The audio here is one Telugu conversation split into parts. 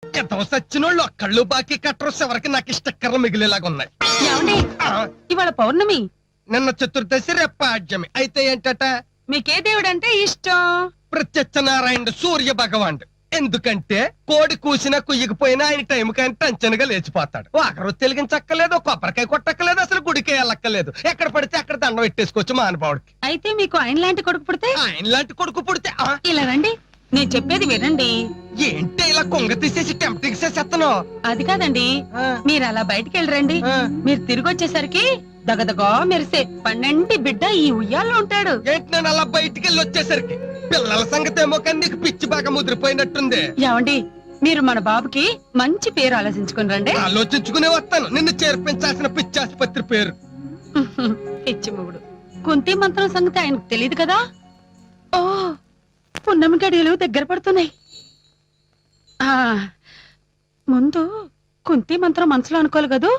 ఎంత సచ్చినోళ్ళు కళ్ళు బాకీ కట్టరు ఎవరికి నాకు స్టిక్కర్లు మిగిలేలాగా ఉన్నాయి. ఇవాళ పౌర్ణమి, నిన్న చతుర్దశి రేపు పాడ్యమి. అయితే ఏంటట? మీకే దేవుడు అంటే ఇష్టం? ప్రత్యక్షనారాయణుడు, సూర్య భగవానుడు. ఎందుకంటే కోడి కూసినా కుయ్యకపోయినా ఆయన టైం కానీ టంచనగా లేచిపోతాడు. ఒకరు తెలిగించక్కలేదు, కొబ్బరికాయ కొట్టక్కలేదు, అసలు గుడికే వెళ్ళక్కలేదు. ఎక్కడ పడితే అక్కడ దండం పెట్టేసుకోవచ్చు మానవాడికి. అయితే మీకు ఆయన లాంటి కొడుకు పుడితే? ఆయన లాంటి కొడుకు పుడితే ఇలా రండి, నేను చెప్పేది వినండి. ఏంటి ఇలా కొంగ తీసేసి టెంప్టింగ్ చేసేస్తాను? అది కాదండి, మీరు అలా బయటికి వెళ్ళరండి. మీరు తిరిగి వచ్చేసరికి దగదగా మెరిసే 12 బిడ్డ ఈ ఉయ్యాల్లో ఉంటాడు. ఏంటి నేను అలా బయటికి వెళ్ళి వచ్చేసరికి? పిల్లల సంగతి ఏమో కానీ నీకు పిచ్చి బాగా ముదిరిపోయినట్టుంది. ఏమండి, మీరు మన బాబుకి మంచి పేరు ఆలోచించుకుని రండి. ఆలోచించుకునే వస్తాను. నిన్ను చేర్పించాల్సిన పిచ్చి ఆసుపత్రి పేరు. పిచ్చి మొగుడు. కుంతి మంత్రం సంగతి ఆయనకు తెలియదు కదా. ఓ, పున్నమి గడియలు దగ్గర పడుతున్నాయి. ముందు కుంతి మంత్రం మనసులో అనుకోవాలి కదూ.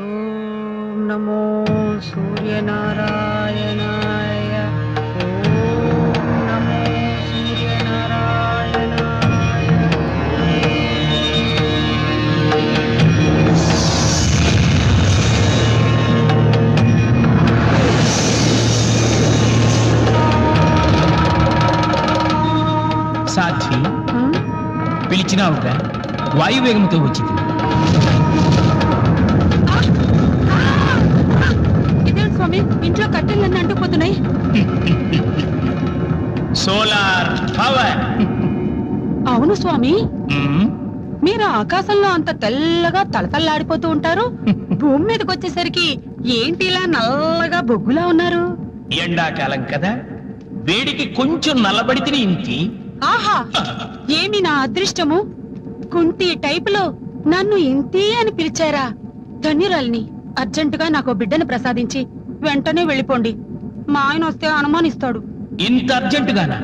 ఓం నమో సూర్యనారాయణాయ. ఓం నమో సూర్యనారాయణాయ. సాక్షి పిలిచినావుగా, వాయువేగంతో వచ్చింది. ఇదేంటి స్వామి, ఇంట్లో కట్టెలన్నీ అంటుకుపోతున్నాయి. Solar power. అవును స్వామి, మీరు ఆకాశంలో అంత తెల్లగా తలతల్లాడిపోతూ ఉంటారు. భూమి మీదకి వచ్చేసరికి ఏంటి ఇలా నల్లగా బొగ్గులా ఉన్నారు? ఎండాకాలం కదా, వేడికి కొంచెం నల్లబడితే ఇంటి. ఆహా, ఏమి నా అదృష్టము! కుంతి టైపులో నన్ను ఇంతి అని పిలిచారా? ధన్యురాలిని. అర్జెంటుగా నాకు బిడ్డను ప్రసాదించి వెంటనే వెళ్ళిపోండి. మా ఆయన వస్తే అనుమానిస్తాడు. ఇంత అర్జెంటుగానా?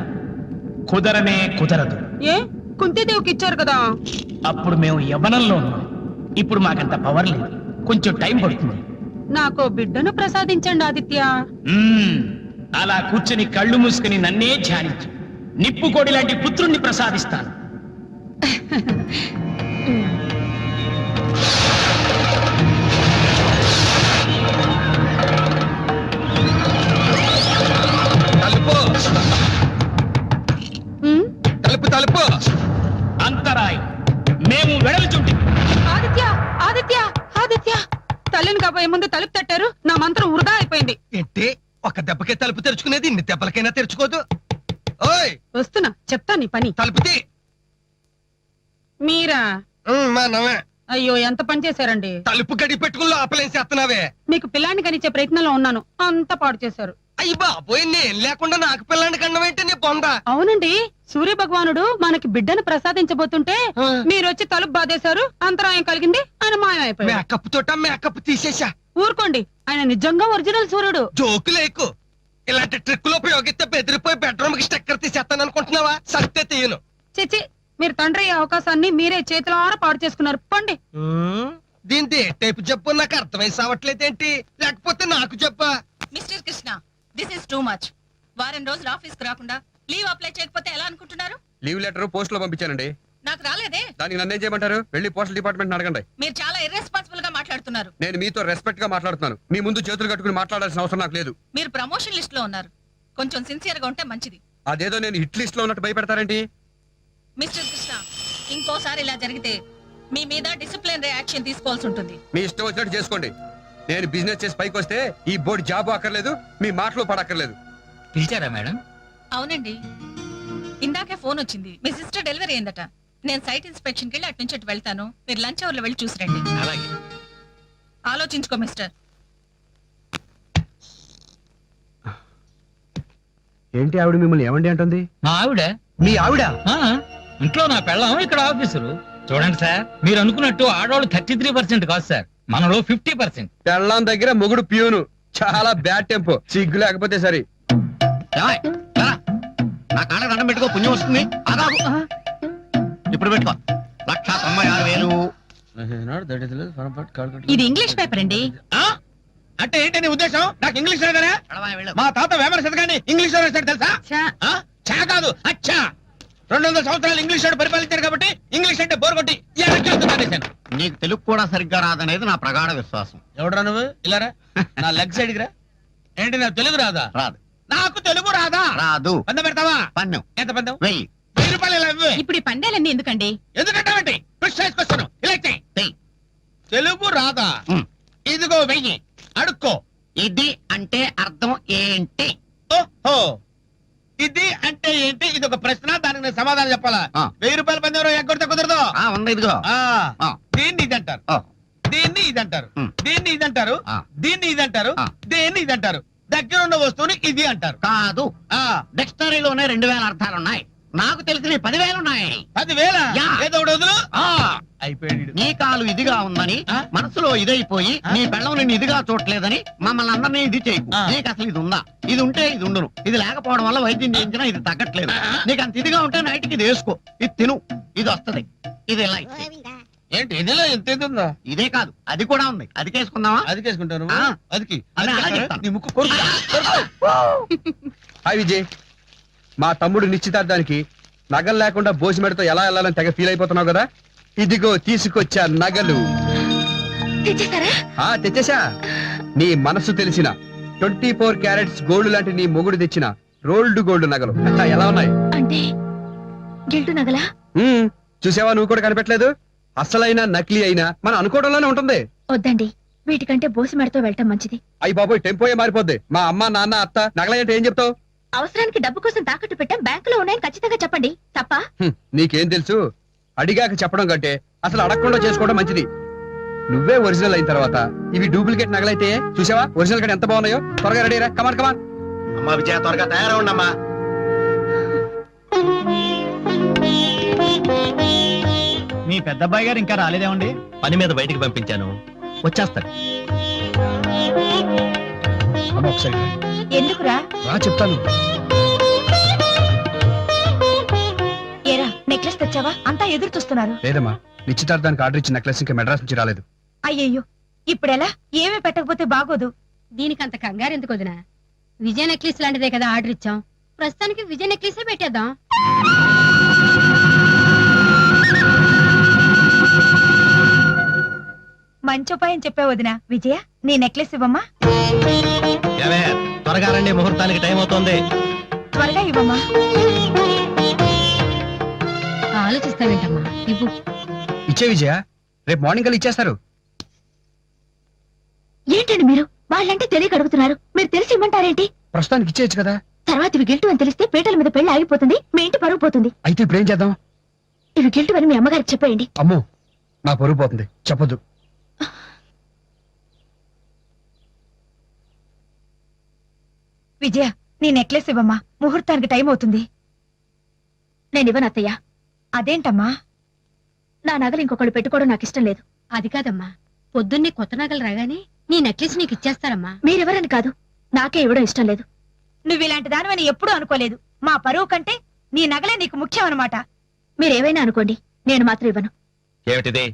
కుదరనే కుదరదు. ఏ, కుంతిదేవికి ఇచ్చారు కదా. అప్పుడు మేము యవ్వనంలో ఉన్నాం, ఇప్పుడు మాకంత పవర్ లేదు, కొంచెం టైం పడుతుంది. నాకు బిడ్డను ప్రసాదించండి ఆదిత్య. అలా కూర్చుని కళ్ళు మూసుకుని నన్నే ధ్యానించు. నిప్పుకోడి లాంటి పుత్రుణ్ణి ప్రసాదిస్తాను. తలుపు తలుపు. అంతరాయం, మేము వెడలుచుంటే. ఆదిత్య, ఆదిత్య, ఆదిత్య! తల్లిని కాబోయే ముందు తలుపు తట్టారు, నా మంత్రం వృధా అయిపోయింది. ఏంటి ఒక దెబ్బకే తలుపు తెరుచుకునేది? ఇన్ని దెబ్బలకైనా తెరుచుకోదు. ఓయ్, వస్తున్నా, చెప్తా నీ పని. తలుపుతి. మీరా? మనమే. అయ్యో, ఎంత పని చేశారండి. తలుపు గడి పెట్టుకుని లోపలేం చేస్తున్నావే? మీకు పిల్లాన్ని కనిచ్చే ప్రయత్నంలో ఉన్నాను, అంత పాడు చేశారు. అయ్యి బాబోయ్, నేను లేకుండా నాకు పిల్లాన్ని కండం ఏంటి? నీ బొంద. అవునండి, సూర్య భగవానుడు మనకి బిడ్డను ప్రసాదించబోతుంటే మీరు వచ్చి తలుపు బాధేశారు, అంతరాయం కలిగింది, ఆయన మాయమైపోయాడు. మేకప్ తోట మేకప్ తీసేశా. ఊరుకోండి, ఆయన నిజంగా ఒరిజినల్ సూర్యుడు. జోకు లేకు. ఇలాంటి ట్రిక్కులు ఉపయోగిస్తే బెదిరిపోయి బెడ్రూమ్ కి స్టిక్కర్ తీసేస్తాను అనుకుంటున్నావా? సత్తే తీయను. చిచి, మీరు తండ్రి అయ్యే అవకాశాన్ని మీరే చేతులారా పాడు చేసుకున్నారు. పండి. దీంది టైపు చెప్పు, నాకు అర్థమై సావట్లేదేంటి? లేకపోతే నాకు చెప్పా. Mister Krishna, this is too much. వారం రోజులు ఆఫీస్ కు రాకుండా లీవ్ అప్లై చేయకపోతే ఎలా అనుకుంటున్నారు? లీవ్ లెటర్ పోస్ట్ లో పంపించానండి. నాకు రాలేదే. దానికి నన్నేం చేయమంటారు? వెళ్ళి పోస్టల్ డిపార్ట్మెంట్ అడగండి. మీరు చాలా ఇర్రెస్పాన్సిబుల్ గా మాట్లాడుతున్నారు. నేను మీతో రెస్పెక్ట్ గా మాట్లాడుతున్నాను. మీ ముందు చేతులు కట్టుకుని మాట్లాడాల్సిన అవసరం నాకు లేదు. మీరు ప్రమోషన్ లిస్ట్ లో ఉన్నారు, కొంచెం సిన్సియర్ గా ఉంటే మంచిది. అదేదో నేను హిట్ లిస్ట్ లో ఉన్నట్టు భయపెడతారేంటి? మిస్టర్ కృష్ణ, ఇంకోసారి ఇలా జరిగితే మీ మీద డిసిప్లినరీ యాక్షన్ తీసుకోవాల్సి ఉంటుంది. మీ ఇష్టం వచ్చినట్టు చేసుకోండి. నేను బిజినెస్ చేసి పైకి వస్తే ఈ బోర్డు జాబ్ అక్కర్లేదు, మీ మాటలు పడక్కర్లేదు. పిలిచారా మేడం? అవునండి, ఇందాకే ఫోన్ వచ్చింది. మీ సిస్టర్ డెలివరీ అయిందట. నేను సైట్ ఇన్స్పెక్షన్ కి వెళ్ళి అటు నుంచి అటు వెళ్తాను. మీరు లంచ్ అవర్ లో వెళ్ళి చూసి రండి. అలాగే. ఆలోచించుకో మిస్టర్. ఏంటి ఆవిడ మిమ్మల్ని ఏమండి అంటుంది? మా ఆవిడ. మీ ఆవిడ? ఇంట్లో నా పెళ్ళాం, ఇక్కడ ఆఫీసరు. చూడండి సార్, మీరు అనుకున్నట్టు ఆడవాళ్ళు 33% కాదు సార్, మనలో 50%. పెళ్ళాం దగ్గర మొగుడు ప్యూను. చాలా బ్యాడ్ టెంపో. సిగ్గు లేకపోతే సరే. నా కాళ్ళకి దండం పెట్టుకో, పుణ్యం వస్తుంది. ఇప్పుడు పెట్టుకో. 196,000. ఇది ఇంగ్లీష్ పేపర్ అండి. అంటే ఏంటి నీ ఉద్దేశం? నాకు ఇంగ్లీష్ రాదనే? మా తాత వేమన శతకాన్ని ఇంగ్లీష్ లో రాశాడు తెలుసా? ఆ? చా కాదు అచ్చా. 200 సంవత్సరాలు ఇంగ్లీష్ వాడు పరిపాలించాడు కాబట్టి ఇంగ్లీష్ అంటే బోర్ కొట్టి మానేశాను. నీకు తెలుగు కూడా సరిగ్గా రాదనేది నా ప్రగాఢ విశ్వాసం. ఎవడరా నువ్వు? ఇలారా నా లెగ్ సైడ్ రా. ఏంటి నాకు తెలుగు రాదా? రాదు. నాకు తెలుగు రాదా? రాదు. పందెం పెడతావా? పన్ను ఎంత పందెం? 1000. 1000 రూపాయలు ఇలా ఇవ్వు. ఇప్పుడు ఈ పందేలన్నీ ఎందుకండి? ఎందుకంటావేంటి? క్వశ్చన్ చేసుకొస్తాను. ఇలా చెయ్యి. చెయ్యి. తెలుగు రాదా? ఉమ్. ఇదిగో 1000 అడుక్కో. ఇది అంటే అర్థం ఏంటి? ఓహో, ఇది అంటే ఏంటి? ఇది ఒక ప్రశ్న, దానికి నేను సమాధానం చెప్పాలా? ఆ. 1000 రూపాయలు పందెం ఎగ్గొడితే కుదరదు. ఉంది ఇదిగో. ఆ, ఆ. దీన్ని ఇది అంటారు, ఓ, దీన్ని ఇది అంటారు, ఉమ్. దీన్ని ఇది అంటారు, ఆ. దీన్ని ఇది అంటారు, ఆ. దీన్ని ఇది అంటారు. దగ్గర ఉన్న వస్తువుని ఇది అంటారు. కాదు. ఆ, డిక్షనరీలోనే 2000 అర్థాలున్నాయి. నాకు తెలిసిన 10,000 ఉన్నాయి. 10,000 యా. ఏదో ఒకటి వదులు. ఆ, అయిపోయాడు ఈడు. నీ కాలు ఇదిగా ఉందని ఆ? మనసులో ఇదైపోయి ఆ? నీ పెళ్ళం నిన్ను ఇదిగా చూడలేదని మమ్మల్ని అందరినీ ఇది చేయకు. ఆ. నీకు అసలు ఇది ఉందా? ఇది ఉంటే ఇది ఉండును. ఇది లేకపోవడం వల్ల వైద్యం చేయించినా ఇది తగ్గట్లేదు. ఆ. నీకు అంత ఇదిగా ఉంటే నైట్కి ఇది వేసుకో. ఇది తిను, ఇది వస్తది. ఇది ఇలా ఇచ్చేయ్. ఏంటి ఇదిలో ఎంత ఇది ఉందా? ఇదే కాదు, అది కూడా ఉంది. అది కేసుకుందామా? అది కేసుకుంటాను. ఆ. అదికి అదే, అది అలాగే కేసుకుంటా. చెప్తాను. నీ ముక్కు కొరుకు. హాయ్ విజయ్, మా తమ్ముడు నిశ్చితార్థానికి నగలు లేకుండా భోజమెడతో ఎలా వెళ్ళాలని తెగ ఫీల్ అయిపోతున్నావు కదా. ఇదిగో తీసుకొచ్చా నగలు. ఆ తెచ్చేసా. నీ మనసు తెలిసిన 24 క్యారెట్స్ గోల్డ్ లాంటి నీ మొగుడు తెచ్చిన రోల్డ్ గోల్డ్ నగలు ఎలా ఉన్నాయి? అంటే గిల్టు నగలా? ఉమ్, చూసావా, నువ్వు కూడా కనిపెట్టలేదు. అసలైన నకిలీ అయినా మనం అనుకోవడంలోనే ఉంటుంది. వద్దండి, వీటికంటే బోసి మెడతో వెళ్ళటం మంచిది. అయ్యి బాబోయ్, టెంపోయే మారిపోద్ది. మా అమ్మ నాన్న అత్త నగలంటే ఏం చెప్తావు? అవసరానికి డబ్బు కోసం తాకట్టు పెట్టాం, బ్యాంకులో ఉన్నాయని ఖచ్చితంగా చెప్పండి. తప్ప? నీకేం తెలుసు? అడిగాక చెప్పడం కంటే అసలు అడగకుండా చేసుకోవడం మంచిది. నువ్వే ఒరిజినల్ అయిన తర్వాత ఇవి డూప్లికేట్ నగలైతే చూసావా ఒరిజినల్ కంటే ఎంత బాగున్నాయో. త్వరగా రెడీ రా, కమాన్ కమాన్. అమ్మా విజయ, త్వరగా తయారవుండమ్మా. మీ పెద్ద అబ్బాయి గారు ఇంకా రాలేదేమండి? పని మీద బయటికి పంపించాను, వచ్చేస్తాడు. అమ్మ, ఒకసారి రా. ఎందుకురా? రా చెప్తాను. ఏరా, నెక్లెస్ తెచ్చావా? అంతా ఎదురు చూస్తున్నారు. లేదమ్మా, నిశ్చితార్థానికి ఆర్డర్ ఇచ్చిన నెక్లెస్ ఇంకా మెడ్రాస్ నుంచి రాలేదు. అయ్యయ్యో, ఇప్పుడెలా? ఏమీ పెట్టకపోతే బాగోదు. దీనికి అంత కంగారు ఎందుకు వదినా? విజయ నెక్లెస్ లాంటిదే కదా ఆర్డర్ ఇచ్చాం. ప్రస్తుతానికి విజయ నెక్లెసే పెట్టేద్దాం. మంచి ఉపాయం చెప్పావు వదినా. విజయ, నీ నెక్లెస్ ఇవ్వమ్మా. త్వరగా రండి, ముహూర్తానికి టైం అవుతోంది. త్వరగా ఇవ్వమ్మా. ఆలోచిస్తావేంటమ్మా, ఇవ్వు. ఇచ్చే విజయ, రేపు మార్నింగ్ కల్లా ఇచ్చేస్తారు. ఏంటండి మీరు? వాళ్ళంటే తెలియక అడుగుతున్నారు, మీరు తెలిసి ఇమ్మంటారేంటి? ప్రస్తుతానికి ఇచ్చేయచ్చు కదా. తర్వాత ఇవి గిల్టు అని తెలిస్తే పీటల మీద పెళ్లి ఆగిపోతుంది, మీ ఇంటి పరువు పోతుంది. అయితే ఇప్పుడు ఏం చేద్దాం? ఇవి గిల్టు అని మీ అమ్మగారికి చెప్పేయండి. అమ్మో, నా పరుగు పోతుంది, చెప్పొద్దు. విజయ, నీ నెక్లెస్ ఇవ్వమ్మా, ముహూర్తానికి టైం అవుతుంది. నేను ఇవ్వను అత్తయ్య. అదేంటమ్మా? నా నగలు ఇంకొకళ్ళు పెట్టుకోవడం నాకు ఇష్టం లేదు. అది కాదమ్మా, పొద్దున్నే కొత్త నగలు రాగానే నీ నెక్లెస్ నీకు ఇచ్చేస్తారమ్మా. మీరెవరని కాదు, నాకే ఇవ్వడం ఇష్టం లేదు. నువ్వు ఇలాంటి దానివని ఎప్పుడూ అనుకోలేదు. మా పరువు కంటే నీ నగలే నీకు ముఖ్యం అన్నమాట. మీరేవైనా అనుకోండి, నేను మాత్రం ఇవ్వను. ఏమిటిది?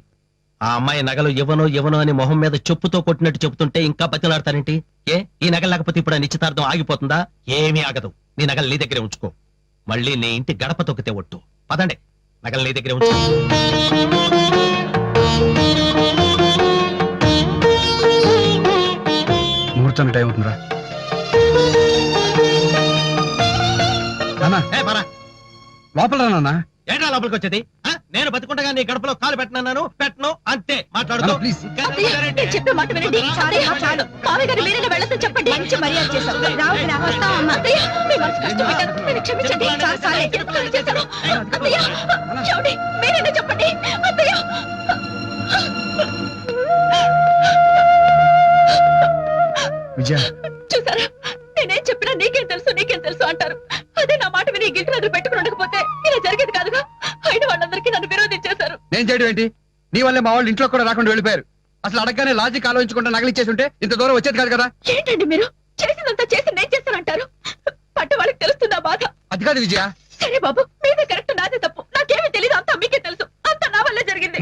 ఆ అమ్మాయి నగలు ఇవ్వను అని మొహం మీద చెప్పుతో కొట్టినట్టు చెప్తుంటే ఇంకా బతిలాడతానేంటి? ఏ, ఈ నగలు లేకపోతే ఇప్పుడు ఆ నిశ్చితార్థం ఆగిపోతుందా? ఏమీ ఆగదు. నీ నగలు నీ దగ్గరే ఉంచుకో. మళ్ళీ నీ ఇంటి గడప తొక్కితే ఒట్టు. పదండి, నగలు నీ దగ్గరే ఉంచుకో. ముహూర్తానికి టైం అవుతుందిరా. నాన్న, లోపల రా నాన్న. ఏంటా లోపలికి వచ్చేది? నేను బతుకుండగా నీ గడపలో కాలు పెట్టను అంతే. మాట్లాడుతూ నాన్న, ప్లీజ్. చెప్పే మాట వినండి. చాలు. మామయ్య గారు మీరైనా వెళ్ళొద్దని చెప్పండి. మంచి మర్యాద చేశావు. రావాలి, రా, వస్తావమ్మా. అత్తయ్య, మీ మనసు కష్టపెట్టాను. నన్ను క్షమించండి. చాలే, ఎందుకు అలా చేశాను? అత్తయ్య, ఏమండి? మీరైనా చెప్పండి. అత్తయ్య. విజయ, చూసారా, నేనేం చెప్పినా నీకేం తెలుసు అంటారు. అదే నా మాట విని గిల్ట్ నదులు పెట్టుకుని ఉండకపోతే ఇలా జరిగేది కాదుగా. అయిన వాళ్ళందరికీ నన్ను విరోధించేశారు. నేను చేయడం ఏంటి? నీ వల్లే మా వాళ్ళు ఇంట్లో కూడా రాకుండా వెళ్ళిపోయారు. అసలు అడగగానే లాజిక్ ఆలోచించకుండా నగలిచ్చేసి ఉంటే ఇంత దూరం వచ్చేది కాదు కదా. ఏంటండి మీరు? చేసినంత చేసి నేను చేస్తానంటారు. పట్ట వాళ్ళకి తెలుస్తుందా బాధ? అది కాదు విజయ. సరే బాబు, మీదే కరెక్ట్, నాదే తప్పు. నాకేమీ తెలీదు, అంతా మీకే తెలుసు. అంతా నా వల్లే జరిగింది.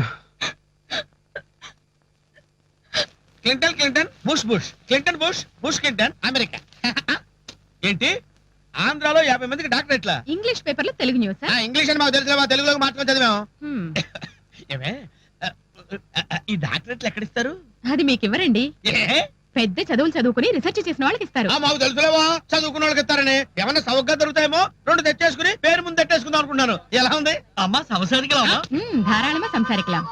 Clinton Clinton bush bush Clinton bush bush Clinton America. ఏంటి ఆంధ్రాలో 50 మందికి డాక్టరేట్లా? ఇంగ్లీష్ పేపర్ లో తెలుగు న్యూస్ ఇంగ్లీష్ అని మాకు తెలుసు, మా తెలుగులో మార్చుకొని చదివాం. ఏమే ఈ డాక్టరేట్లు ఎక్కడిస్తారు? అది మీకు ఇవ్వరండి, పెద్ద చదువులు చదువుకుని రీసెర్చ్ చేసిన వాళ్ళకి ఇస్తారు. మాకు తెలుసులేవా చదువుకున్న వాళ్ళకి ఇస్తారని. ఏమన్నా సౌకర్యంగా దొరుకుతాయేమో 2 తెచ్చేసుకుని పేరు ముందు తెట్టేసుకుందాం అనుకున్నాను. ఎలా ఉంది? అమ్మా సంసారికలామా? ధారాళமா సంసారికలాం.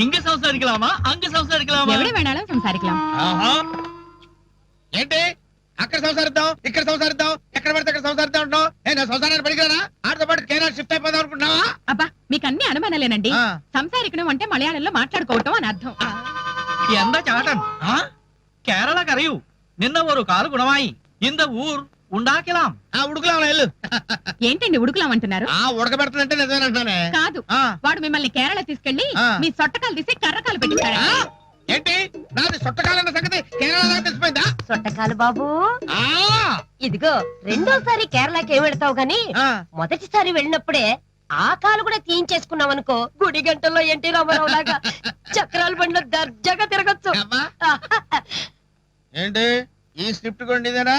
ఇంగ సంసారికలామా అంగ సంసారికలామా? ఎవడ వేణాలం సంసారికలాం. ఏంటి అక్కడ సంసారిద్దాం ఇక్కడ సంసారిద్దాం ఎక్కడ పడితే అక్కడ సంసారిద్దాం అంటున్నావు? నా సంసారాన్ని పడిగిరా ఆడితో పాటు కేరళ షిఫ్ట్ అయిపోదాం అనుకుంటున్నావా? అబ్బా మీకు అన్ని అనుమానాలేనండి. సంసారికడం అంటే మలయాళంలో మాట్లాడుకోవటం అని అర్థం. ఎంత చాటన్ కేరళ కరయు నిన్న ஒரு కాలు గుణమాయి ఇంద ఊర్ ఉండాకిలాం. ఉడుకులా వెళ్ళు. ఏంటండి ఉడుకులామంటున్నారు? ఉడకబెడుతుందంటే నిజమేనంటానే. కాదు, వాడు మిమ్మల్ని కేరళ తీసుకెళ్లి మీ సొట్టకాలు తీసి కర్రకాలు పెట్టిస్తారా? ఏంటి నాది సొట్టకాలన్న సంగతి కేరళ తెలిసిపోయిందా? సొట్టకాలు బాబు, ఇదిగో రెండోసారి కేరళకి ఏం వెళ్తావు గాని మొదటిసారి వెళ్ళినప్పుడే ఆ కాలు కూడా తీయించేసుకున్నాం అనుకో, గుడి గంటల్లో ఎన్టీ రామారావు లాగా చక్రాల బండ్లో దర్జాగా తిరగచ్చు. ఏంటి ఈ స్క్రిప్ట్ కొండిదేనా?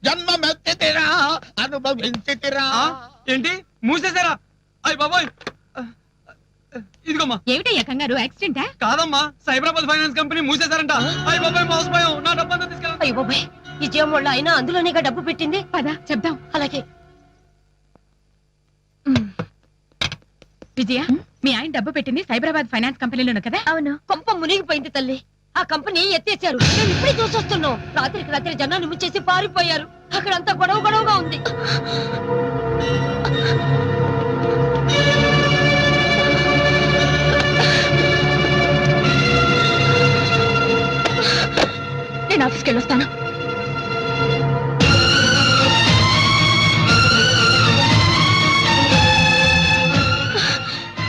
జన్మ మెత్తిరా అనుభవించితిరా. ఏంటి మూసేసారా? అయ్య బాబోయ్, ఇదిగోమ్మా. ఏమిటయ్యా కంగారు, యాక్సిడెంటా? కాదమ్మా, సైబరాబాద్ ఫైనాన్స్ కంపెనీ మూసేశారంట. అయ్య బాబాయ్ మోసపోయాం, నా డబ్బంతా తీసుకెళ్ళండి. అయ్యో బాబాయ్, విజయం వల్ల అయినా అందులోనేగా డబ్బు పెట్టింది. పద చెప్దాం. అలాగే. విజయ, మీ ఆయన డబ్బు పెట్టింది సైబరాబాద్ ఫైనాన్స్ కంపెనీలోను కదా? అవును. కొంప మునిగిపోయింది తల్లి. ఆ కంపెనీ ఎత్తేసారు. మేము ఇప్పుడే చూసొస్తున్నాం. రాత్రికి రాత్రి జనాన్ని ముంచేసి పారిపోయారు. అక్కడంతా గొడవ గొడవగా ఉంది. నేను ఆఫీస్కి వెళ్ళొస్తాను.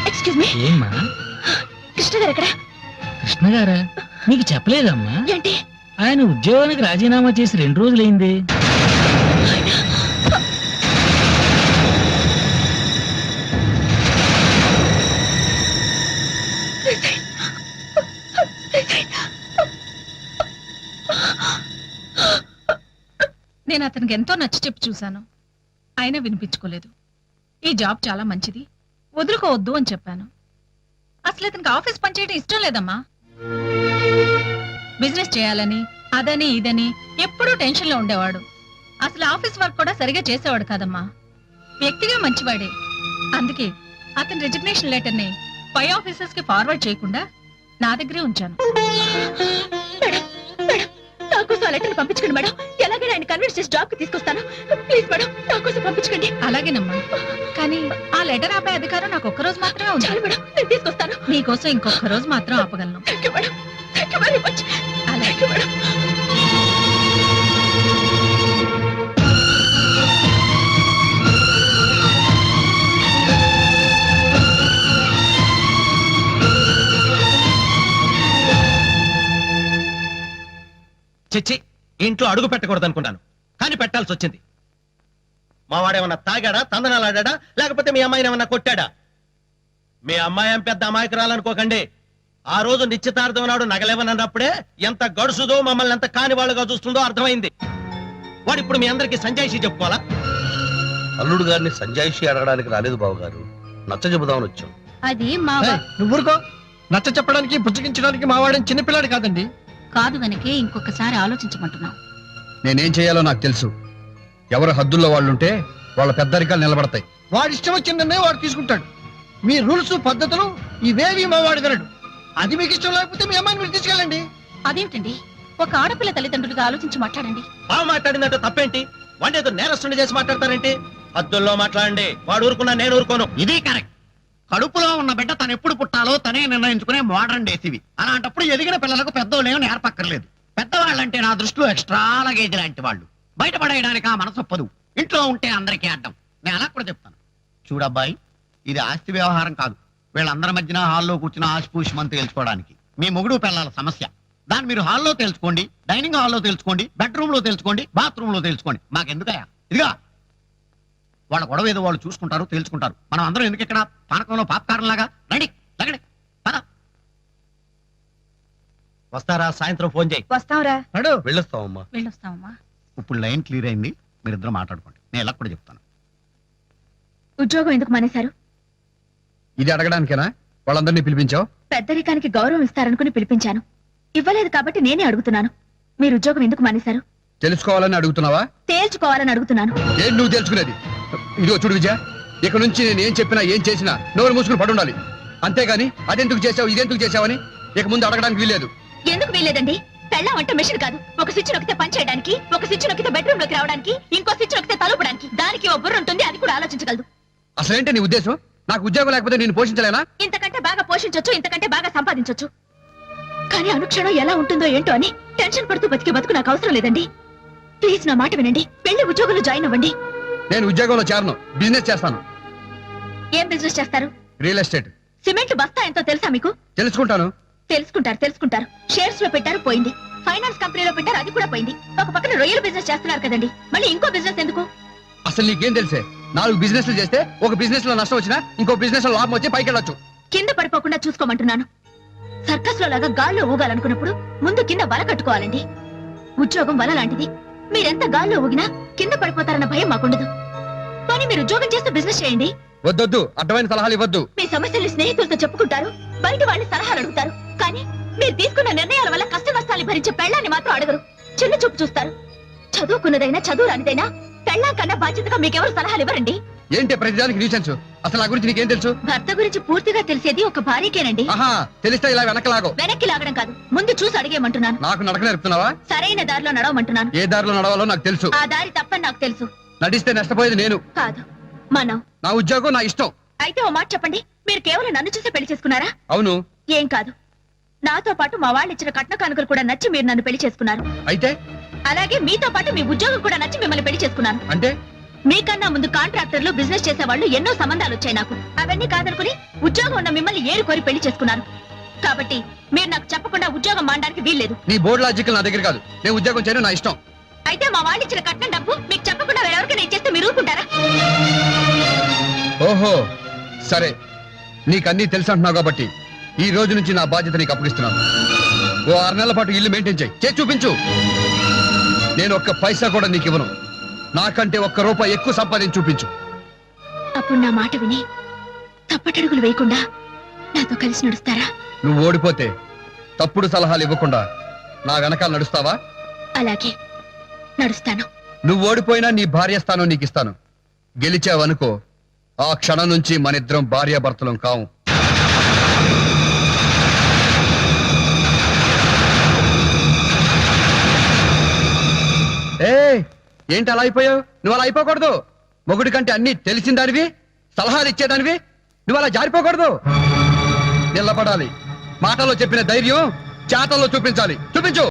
Excuse me. ఏమ్మా కృష్ణ గారు ఎక్కడ? కృష్ణ గారా? నీకు చెప్పలేదమ్మా? ఏంటి? ఆయన ఉద్యోగానికి రాజీనామా చేసి 2 రోజులైంది. నేను అతనికి ఎంతో నచ్చ చెప్పి చూశాను, అయినా వినిపించుకోలేదు. ఈ జాబ్ చాలా మంచిది, వదులుకోవద్దు అని చెప్పాను. అసలు ఇతనికి ఆఫీస్ పనిచేయడం ఇష్టం లేదమ్మా. బిజినెస్ చేయాలని అదని ఇదని ఎప్పుడూ టెన్షన్ లో ఉండేవాడు. అసలు ఆఫీస్ వర్క్ కూడా సరిగా చేసేవాడు కాదమ్మా. వ్యక్తిగా మంచివాడే. అందుకే అతని రిజిగ్నేషన్ లెటర్ ని పై ఆఫీసర్స్ కి ఫార్వర్డ్ చేయకుండా నా దగ్గరే ఉంచాను. నాకోసం లెటర్ పంపించండి మేడం. ఎలాగైనా ఆయన కన్విన్స్ చేసి జాబ్ కి తీసుకొస్తాను. ప్లీజ్ మేడం, నాకోసం పంపించండి. అలాగేనమ్మా, కానీ ఆ లెటర్ ఆపే అధికారం నాకు ఒక్క రోజు మాత్రమే ఉంది. చాలు మేడం, నేను తీసుకొస్తాను. నీకోసం ఇంకొక రోజు మాత్రం ఆపగలను. Thank you madam, thank you very much. అలాగే మేడం. చిచ్చి, ఇంట్లో అడుగు పెట్టకూడదు అనుకున్నాను, కానీ పెట్టాల్సి వచ్చింది. మా వాడేమన్నా తాగాడా, తందనాలాడా, లేకపోతే మీ అమ్మాయిని ఏమన్నా కొట్టాడా? మీ అమ్మాయి ఏం పెద్ద అమాయకురాలనుకోకండి. ఆ రోజు నిశ్చితార్థం నాడు నగలేవనన్నప్పుడే ఎంత గడుసుదో, మమ్మల్ని ఎంత కాని వాళ్ళుగా చూస్తుందో అర్థమైంది. వాడు ఇప్పుడు మీ అందరికి సంజాయిషి చెప్పుకోవాలా? అల్లుడు గారిని సంజాయిషి అడగడానికి రాలేదు బావగారు, నచ్చ చెబుదామని వచ్చాం. అది మా నువ్వు ఊరుకో. నచ్చ చెప్పడానికి పుచ్చగించడానికి మావాడని చిన్నపిల్లాడు కాదండి. కాదు గనకే ఇంకొకసారి ఆలోచించమంటున్నాం. నేనేం చేయాలో నాకు తెలుసు. ఎవరు హద్దుల్లో వాళ్ళుంటే వాళ్ళ పెద్దరికాలు నిలబడతాయి. వాడి ఇష్టం వచ్చిందనే వాడు తీసుకుంటాడు. మీ రూల్స్ పద్ధతులు ఇవేవి మావాడు వినడు. అది మీకు ఇష్టం లేకపోతే మీ అమ్మాయిని మీరు తీసుకెళ్ళండి. అదేమిటండి, ఒక ఆడపిల్ల తల్లిదండ్రులుగా ఆలోచించి మాట్లాడండి. బావ మాట్లాడిందంటే తప్పేంటి? వాడి ఏదో నేరస్తుని చేసి మాట్లాడతారేంటి? హద్దుల్లో మాట్లాడండి. వాడు ఊరుకున్నా నేను ఊరుకోను. ఇది కరెక్ట్. కడుపులో ఉన్న బిడ్డ తను ఎప్పుడు పుట్టాలో తనే నిర్ణయించుకునే మోడర్న్ డేసివి. అలాంటప్పుడు ఎదిగిన పిల్లలకు పెద్దోళ్ళేమో నేర్పక్కర్లేదు. పెద్దవాళ్ళంటే నా దృష్టిలో ఎక్స్ట్రా లగేజ్ లాంటి వాళ్ళు. బయటపడేయడానికి ఆ మనసు ఒప్పదు. ఇంట్లో ఉంటే అందరికీ అడ్డం. నేను అలా కూడా చెప్తాను. చూడబ్బాయి, ఇది ఆస్తి వ్యవహారం కాదు. వీళ్ళందరి మధ్యన హాల్లో కూర్చున్న ఆశపూష్ తేల్చుకోవడానికి. మీ మొగుడు పిల్లల సమస్య. దాన్ని మీరు హాల్లో తెలుసుకోండి, డైనింగ్ హాల్లో తెలుసుకోండి, బెడ్రూమ్ లో తెలుసుకోండి, బాత్రూమ్ లో తెలుసుకోండి. మాకెందుకయా? ఇదిగా వాళ్ళ గొడవ ఏదో వాళ్ళు చూసుకుంటారు, తెలుసుకుంటారు. మనం అందరం ఎందుకు ఇక్కడ పానకంలో పాపకారం లాగా? రండి, లగండి, పద. వస్తారా? సాయంత్రం ఫోన్ చేయి. వస్తాంరా. నడు. వెళ్ళొస్తామమ్మా. వెళ్ళొస్తామమ్మా. ఇప్పుడు లైన్ క్లియర్ అయింది, మీరిద్దరు మాట్లాడుకోండి. నేను ఇలా కూడా చెప్తాను. ఉద్యోగం ఎందుకు మానేశారు? ఇది అడగడానికేనా వాళ్ళందరినీ పిలిపించావు? పెద్దరికానికి గౌరవం ఇస్తారనుకుని పిలిపించాను. ఇవ్వలేదు కాబట్టి నేనే అడుగుతున్నాను. మీరు ఉద్యోగం ఎందుకు మానేశారు? తెలుసుకోవాలని అడుగుతున్నావా? తేల్చుకోవాలని అడుగుతున్నాను. ఏం నువ్వు తెలుసుకునేది? ఇదిగో చూడు విజయ, ఇక నుంచి నేను ఏం చెప్పినా ఏం చేసినా నోరు మూసుకుని పడుండాలి. అంతేగాని అదెందుకు చేసావు ఇదెందుకు చేసావని ఇక ముందు అడగడానికి వీల్లేదు. ఎందుకు వీలేదండి? పెళ్ళం అంటే మెషిన్ కాదు. ఒక స్విచ్ నొక్కితే పని చేయడానికి, ఒక స్విచ్ నొక్కితే బెడ్రూమ్ లోకి రావడానికి, ఇంకో స్విచ్ నొక్కితే తలుపడానికి. దానికి ఓ బుర్ర ఉంటుంది, అది కూడా ఆలోచించగలదు. అసలేంటి నీ ఉద్దేశం? నాకు ఉద్యోగం లేకపోతే నేను పోషించలేనా? ఇంతకంటే బాగా పోషించొచ్చు, ఇంతకంటే బాగా సంపాదించొచ్చు. కానీ అనుక్షణం ఎలా ఉంటుందో ఏంటో అని టెన్షన్ పడుతూ బతికే బతుకు నాకు అవసరం లేదండి. ప్లీజ్ నా మాట వినండి. పెళ్లి ఉద్యోగంలో జాయిన్ అవ్వండి. నేను ఉద్యోగంలో చేరను, బిజినెస్ చేస్తాను. ఏం బిజినెస్ చేస్తారు? Real estate. సిమెంట్ బస్తా ఎంతో తెలుసా మీకు? తెలుసుకుంటాను. తెలుసుకుంటారు. షేర్స్ లో పెట్టారు, పోయింది. ఫైనాన్స్ కంపెనీలో పెట్టారు, అది కూడా పోయింది. ఒక పక్కన రొయ్యల బిజినెస్ చేస్తున్నారు కదండి, మళ్ళీ ఇంకో బిజినెస్ ఎందుకు? అసలు నీకేం తెలిసే? 4 బిజినెస్లు చేస్తే ఒక బిజినెస్ లో నష్టం వచ్చినా ఇంకో బిజినెస్ లో లాభం వచ్చి పైకి వెళ్ళొచ్చు. కింద పడిపోకుండా చూసుకోమంటున్నాను. సర్కస్ లో లాగా గాల్లో ఊగాలనుకున్నప్పుడు ముందు కింద వల కట్టుకోవాలండి. ఉద్యోగం వల లాంటిది. మీరెంత గాల్లో ఊగినా కింద పడిపోతారన్న భయం మాకుండదు. కానీ మీరు ఉద్యోగం చేస్తూ బిజినెస్ చేయండి. వద్దొద్దు, అడ్డమైన సలహాలు ఇవ్వద్దు. మీ సమస్యలు స్నేహితులతో చెప్పుకుంటారు, బయట వాళ్ళని సలహాలు అడుగుతారు. కానీ మీరు తీసుకున్న నిర్ణయాల వల్ల కష్ట నష్టాలు భరించే పెళ్ళాన్ని మాత్రం అడగరు. చిన్న చూపు చూస్తారు. చదువుకున్నదైనా చదువు రానిదైనా పెళ్ళా కన్నా బాధ్యతగా మీకెవరు సలహాలు ఇవ్వరండి. ఏంటి ప్రతిదానికి న్యూసెన్స్? అసలు నా గురించి నీకేం తెలుసు? భర్త గురించి పూర్తిగా తెలిసేది ఒక భార్యకేనండి. ఆహా, తెలిస్తే ఇలా వెనకలాగో. వెనక్కి లాగడం కాదు, ముందు చూసి అడిగేయమంటున్నాను. నాకు నడక నేర్పుతున్నావా? సరైన దారిలో నడవమంటున్నాను. ఏ దారిలో నడవాలో నాకు తెలుసు. ఆ దారి తప్పని నాకు తెలుసు. నడిస్తే నష్టపోయేది నేను కాదు, మనం. నా ఉద్యోగం నా ఇష్టం. అయితే ఓ మాట చెప్పండి, మీరు కేవలం నన్ను చూసే పెళ్లి చేసుకున్నారా? అవును. ఏం కాదు, నాతో పాటు మా వాళ్ళు ఇచ్చిన కట్న కానుకలు కూడా నచ్చి మీరు నన్ను పెళ్లి చేసుకున్నారు. అయితే అలాగే మీతో పాటు మీ ఉద్యోగం కూడా నచ్చి మిమ్మల్ని పెళ్లి చేసుకున్నాను. అంటే మీకన్నా ముందు కాంట్రాక్టర్లు, బిజినెస్ చేసేవాళ్ళు ఎన్నో సంబంధాలు వచ్చాయి నాకు. అవన్నీ కాదనుకుని ఉద్యోగం ఉన్న మిమ్మల్ని ఏరుకోరి పెళ్లి చేసుకున్నాను. కాబట్టి మీరు నాకు చెప్పకుండా ఉద్యోగం మానడానికి వీల్లేదు. నీ బోర్డు లాజికల్ నా దగ్గర కాదు. నేను ఉద్యోగం చేయను, నా ఇష్టం. అయితే మా వాళ్ళు ఇచ్చిన కట్నం డబ్బు మీకు చెప్పకుండా వేరెవరికైనా ఇచ్చేస్తే మీరు ఊరుకుంటారా? ఓహో, సరే. నీకన్నీ తెలుసు అంటున్నావు కాబట్టి ఈ రోజు నుంచి నా బాధ్యత నీకు అప్పగిస్తున్నాను. ఓ 6 నెలల పాటు ఇల్లు మెయింటైన్ చేయి, చూపించు. నేను ఒక్క పైసా కూడా నీకు ఇవ్వను. నాకంటే ₹1 ఎక్కువ సంపాదించి చూపించు. అప్పుడు నా మాట విని తప్పటడుగులు వేయకుండా నాతో కలిసి నడుస్తారా? నువ్వు ఓడిపోతే తప్పుడు సలహాలు ఇవ్వకుండా నా వెనకాల నడుస్తావా? అలాగే నడుస్తాను. నువ్వు ఓడిపోయినా నీ భార్య స్థానం నీకు ఇస్తాను. గెలిచావనుకో, ఆ క్షణం నుంచి మనిద్దరం భార్యాభర్తలం కావు. ఏంటి అలా అయిపోయావు? నువ్వు అలా అయిపోకూడదు. మొగుడి కంటే అన్ని తెలిసిన దానివి, సలహాలు ఇచ్చేదానివి. నువ్వు అలా జారిపోకూడదు. నిలబడాలి. మాటల్లో చెప్పిన ధైర్యం చేతల్లో చూపించాలి. చూపించు.